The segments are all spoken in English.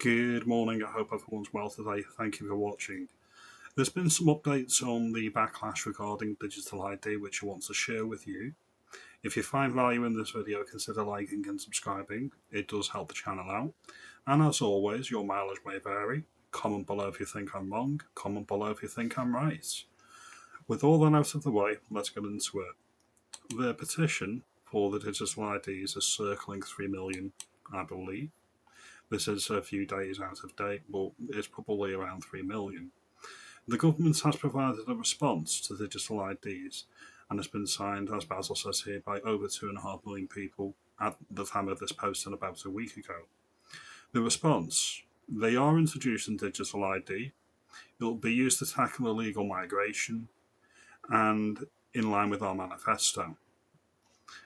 Good morning, I hope everyone's well today. Thank you for watching. There's been some updates on the backlash regarding digital ID which I want to share with you. If you find value in this video, consider liking and subscribing. It does help the channel out. And as always, your mileage may vary. Comment below if you think I'm wrong. Comment below if you think I'm right. With all that out of the way, let's get into it. The petition for the digital IDs is circling 3 million, I believe. This is a few days out of date, but it's probably around 3 million. The government has provided a response to digital IDs and has been signed, as Basil says here, by over 2.5 million people at the time of this posting about a week ago. The response: they are introducing digital ID, it will be used to tackle illegal migration, and in line with our manifesto.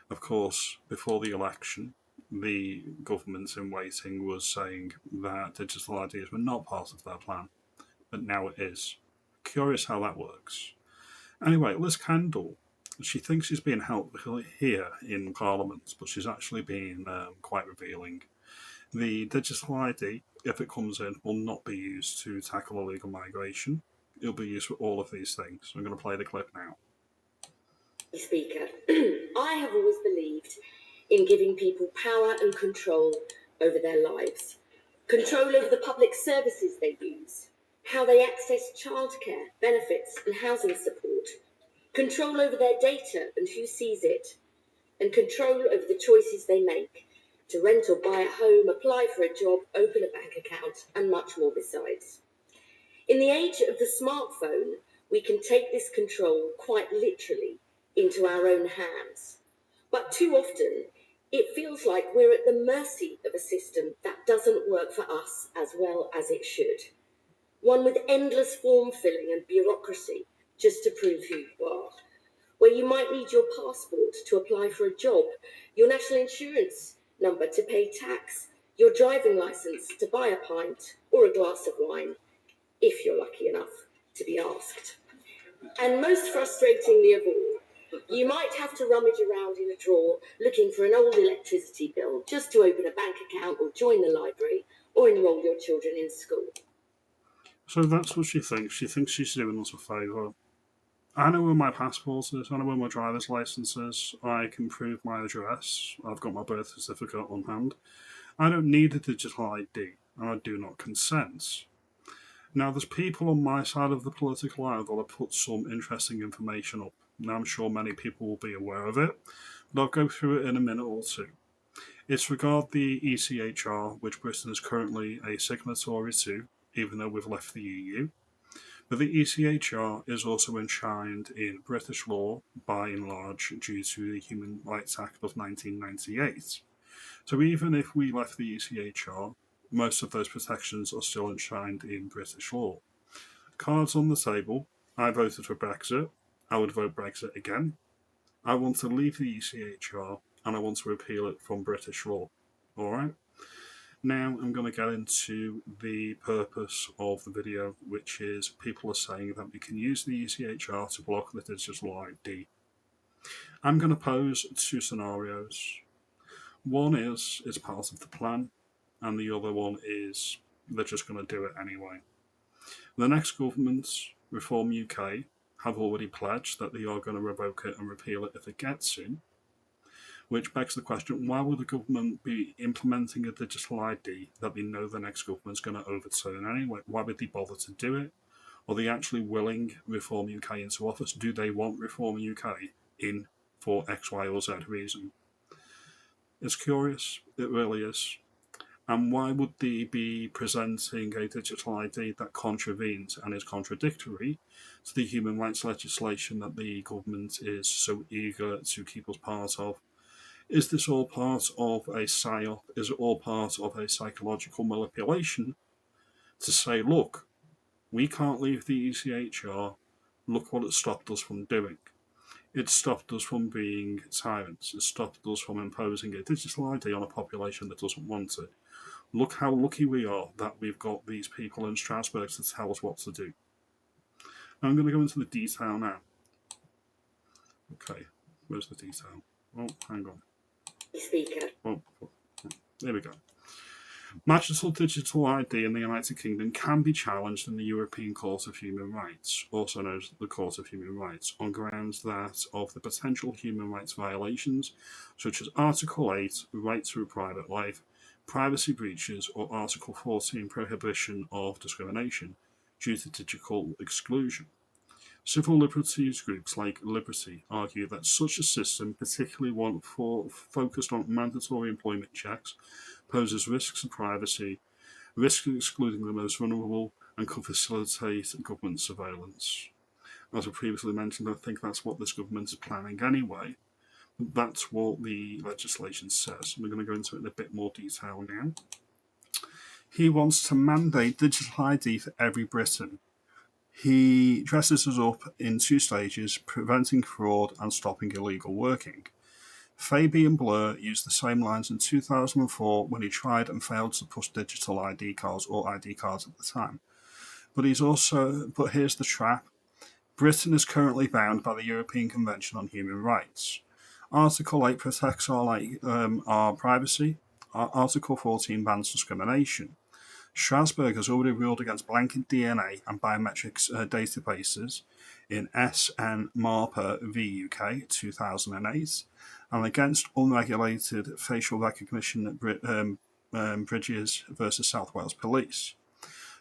Of course, before the election, the government in waiting was saying that digital IDs were not part of their plan, but now it is. Curious how that works. Anyway, Liz Kendall, she thinks she's being helped here in Parliament, but she's actually being quite revealing. The digital ID, if it comes in, will not be used to tackle illegal migration. It'll be used for all of these things. I'm going to play the clip now. Speaker, I have always believed in giving people power and control over their lives. Control over the public services they use, how they access childcare, benefits and housing support. Control over their data and who sees it. And control over the choices they make to rent or buy a home, apply for a job, open a bank account and much more besides. In the age of the smartphone, we can take this control quite literally into our own hands. But too often, it feels like we're at the mercy of a system that doesn't work for us as well as it should. One with endless form filling and bureaucracy just to prove who you are. Where you might need your passport to apply for a job, your national insurance number to pay tax, your driving licence to buy a pint or a glass of wine, if you're lucky enough to be asked. And most frustratingly of all, you might have to rummage around in a drawer looking for an old electricity bill just to open a bank account or join the library or enrol your children in school. So that's what she thinks. She thinks she's doing us a favour. I know where my passport is, I know where my driver's licence is, I can prove my address, I've got my birth certificate on hand. I don't need a digital ID, and I do not consent. Now, there's people on my side of the political aisle that have put some interesting information up. Now, I'm sure many people will be aware of it, but I'll go through it in a minute or two. It's regarding the ECHR, which Britain is currently a signatory to, even though we've left the EU. But the ECHR is also enshrined in British law, by and large, due to the Human Rights Act of 1998. So even if we left the ECHR, most of those protections are still enshrined in British law. Cards on the table. I voted for Brexit. I would vote Brexit again. I want to leave the ECHR and I want to repeal it from British law. Alright? Now I'm going to get into the purpose of the video, which is people are saying that we can use the ECHR to block the digital ID. I'm going to pose two scenarios. One is it's part of the plan, and the other one is they're just going to do it anyway. The next government, Reform UK, have already pledged that they are going to revoke it and repeal it if it gets in. Which begs the question, why would the government be implementing a digital ID that they know the next government's going to overturn anyway? Why would they bother to do it? Are they actually willing Reform UK into office? Do they want Reform UK in for X, Y or Z reason? It's curious, it really is. And why would they be presenting a digital ID that contravenes and is contradictory to the human rights legislation that the government is so eager to keep us part of? Is this all part of a psyop? Is it all part of a psychological manipulation to say, look, we can't leave the ECHR, look what it stopped us from doing. It stopped us from being tyrants. It stopped us from imposing a digital ID on a population that doesn't want it. Look how lucky we are that we've got these people in Strasbourg to tell us what to do. I'm going to go into the detail now. Okay, where's the detail? Oh, hang on. Speaker. Oh, there we go. Magical digital ID in the United Kingdom can be challenged in the European Court of Human Rights, also known as the Court of Human Rights, on grounds that of the potential human rights violations, such as Article 8, right to a private life, privacy breaches, or Article 14, prohibition of discrimination, due to digital exclusion. Civil liberties groups like Liberty argue that such a system, particularly one focused on mandatory employment checks, poses risks to privacy, risks of excluding the most vulnerable, and could facilitate government surveillance. As I previously mentioned, I think that's what this government is planning anyway. That's what the legislation says. We're going to go into it in a bit more detail now. He wants to mandate digital ID for every Briton. He dresses us up in two stages, preventing fraud and stopping illegal working. Fabian Blur used the same lines in 2004 when he tried and failed to push digital ID cards, or ID cards at the time. But here's the trap. Britain is currently bound by the European Convention on Human Rights. Article 8 protects our privacy. Article 14 bans discrimination. Strasbourg has already ruled against blanket DNA and biometrics databases in SN MARPA v UK 2008, and against unregulated facial recognition bridges versus South Wales Police.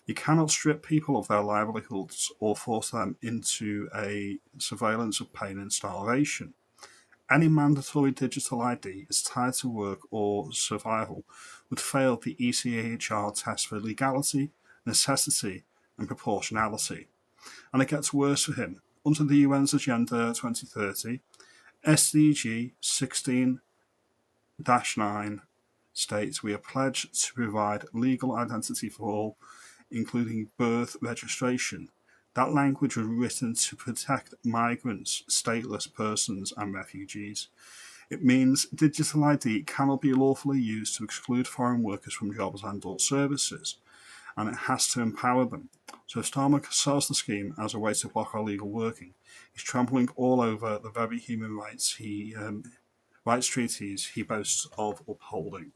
You cannot strip people of their livelihoods or force them into a surveillance of pain and starvation. Any mandatory digital ID is tied to work or survival would fail the ECHR test for legality, necessity, and proportionality. And it gets worse for him. Under the UN's Agenda 2030, SDG 16-9 states we are pledged to provide legal identity for all, including birth registration. That language was written to protect migrants, stateless persons, and refugees. It means digital ID cannot be lawfully used to exclude foreign workers from jobs and/or services, and it has to empower them. So if Starmer sells the scheme as a way to block our legal working, he's trampling all over the very human rights treaties he boasts of upholding.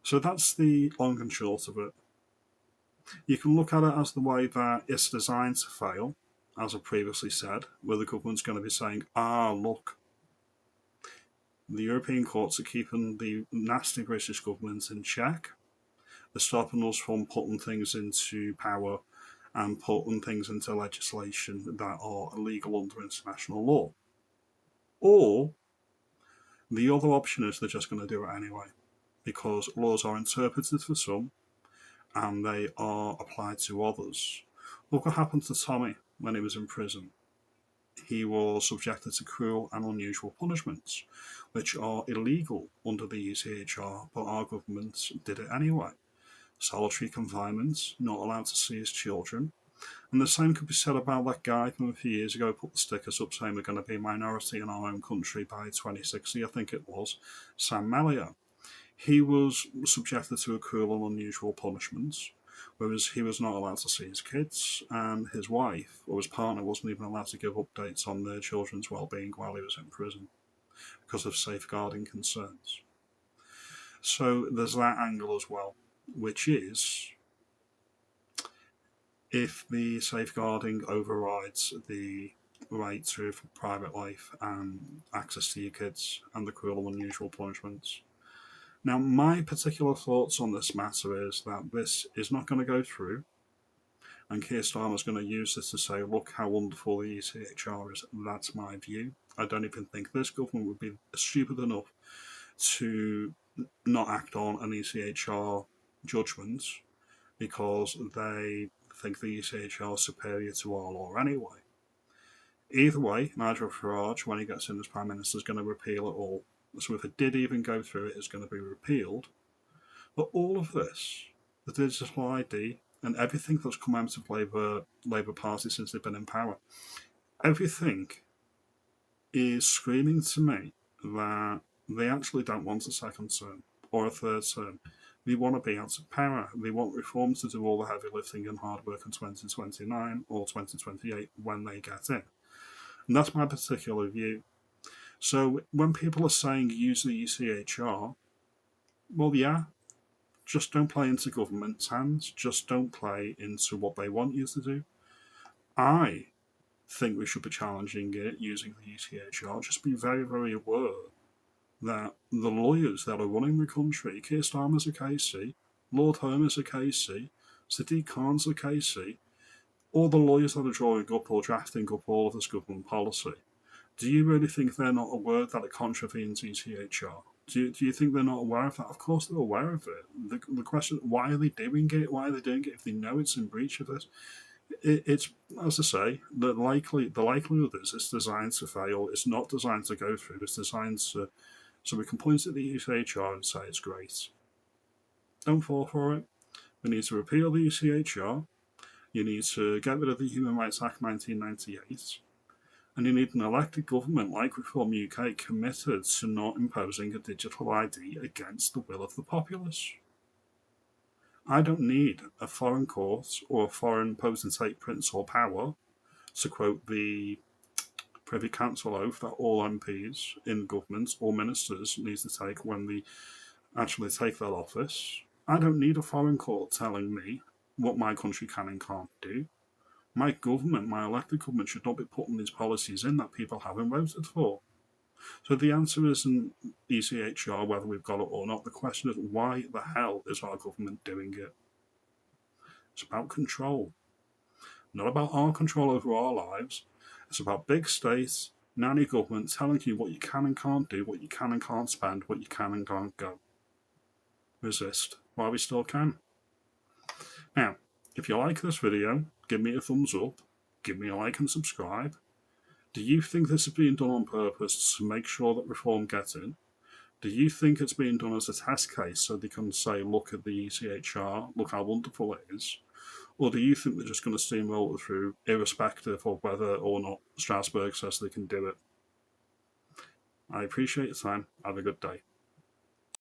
So that's the long and short of it. You can look at it as the way that it's designed to fail, as I previously said, where the government's going to be saying, look, the European courts are keeping the nasty British government in check. They're stopping us from putting things into power and putting things into legislation that are illegal under international law. Or the other option is they're just going to do it anyway, because laws are interpreted for some and they are applied to others. Look what happened to Tommy when he was in prison. He was subjected to cruel and unusual punishments, which are illegal under the ECHR, but our government did it anyway. Solitary confinement, not allowed to see his children. And the same could be said about that guy from a few years ago who put the stickers up saying we're going to be a minority in our own country by 2060, I think it was, Sam Mellier. He was subjected to a cruel and unusual punishment, whereas he was not allowed to see his kids, and his wife, or his partner, wasn't even allowed to give updates on their children's well-being while he was in prison, because of safeguarding concerns. So there's that angle as well, which is, if the safeguarding overrides the right to private life and access to your kids and the cruel and unusual punishments. Now, my particular thoughts on this matter is that this is not going to go through, and Keir Starmer's going to use this to say, look how wonderful the ECHR is. That's my view. I don't even think this government would be stupid enough to not act on an ECHR judgment because they think the ECHR is superior to our law anyway. Either way, Nigel Farage, when he gets in as Prime Minister, is going to repeal it all. So if it did even go through, it is going to be repealed. But all of this, the digital ID and everything that's come out of Labour Party since they've been in power, everything is screaming to me that they actually don't want a second term or a third term. They want to be out of power. They want reform to do all the heavy lifting and hard work in 2029 or 2028 when they get in. And that's my particular view. So when people are saying use the ECHR, well, yeah, Just don't play into government's hands. Just don't play into what they want you to do. I think we should be challenging it using the ECHR. Just be very, very aware that the lawyers that are running the country, Keir Starmer's a KC, Lord Homer's a KC, Sadiq Khan's a KC, all the lawyers that are drawing up or drafting up all of this government policy, do you really think they're not aware that it contravenes ECHR? Do you think they're not aware of that? Of course they're aware of it. The question, why are they doing it? Why are they doing it if they know it's in breach of this? It's, as I say, the likelihood is it's designed to fail. It's not designed to go through. It's designed to, so we can point at the ECHR and say it's great. Don't fall for it. We need to repeal the ECHR. You need to get rid of the Human Rights Act 1998. And you need an elected government like Reform UK committed to not imposing a digital ID against the will of the populace. I don't need a foreign court or a foreign potentate prince or power, to quote the Privy Council oath that all MPs in government or ministers need to take when they actually take their office. I don't need a foreign court telling me what my country can and can't do. My government, my elected government, should not be putting these policies in that people haven't voted for. So the answer isn't ECHR, whether we've got it or not. The question is, why the hell is our government doing it? It's about control. Not about our control over our lives. It's about big states, nanny government telling you what you can and can't do, what you can and can't spend, what you can and can't go. Resist while we still can. Now, if you like this video, give me a thumbs up, give me a like and subscribe. Do you think this is being done on purpose to make sure that reform gets in? Do you think it's being done as a test case so they can say, look at the ECHR, look how wonderful it is? Or do you think they're just going to steamroll it through, irrespective of whether or not Strasbourg says they can do it? I appreciate your time. Have a good day.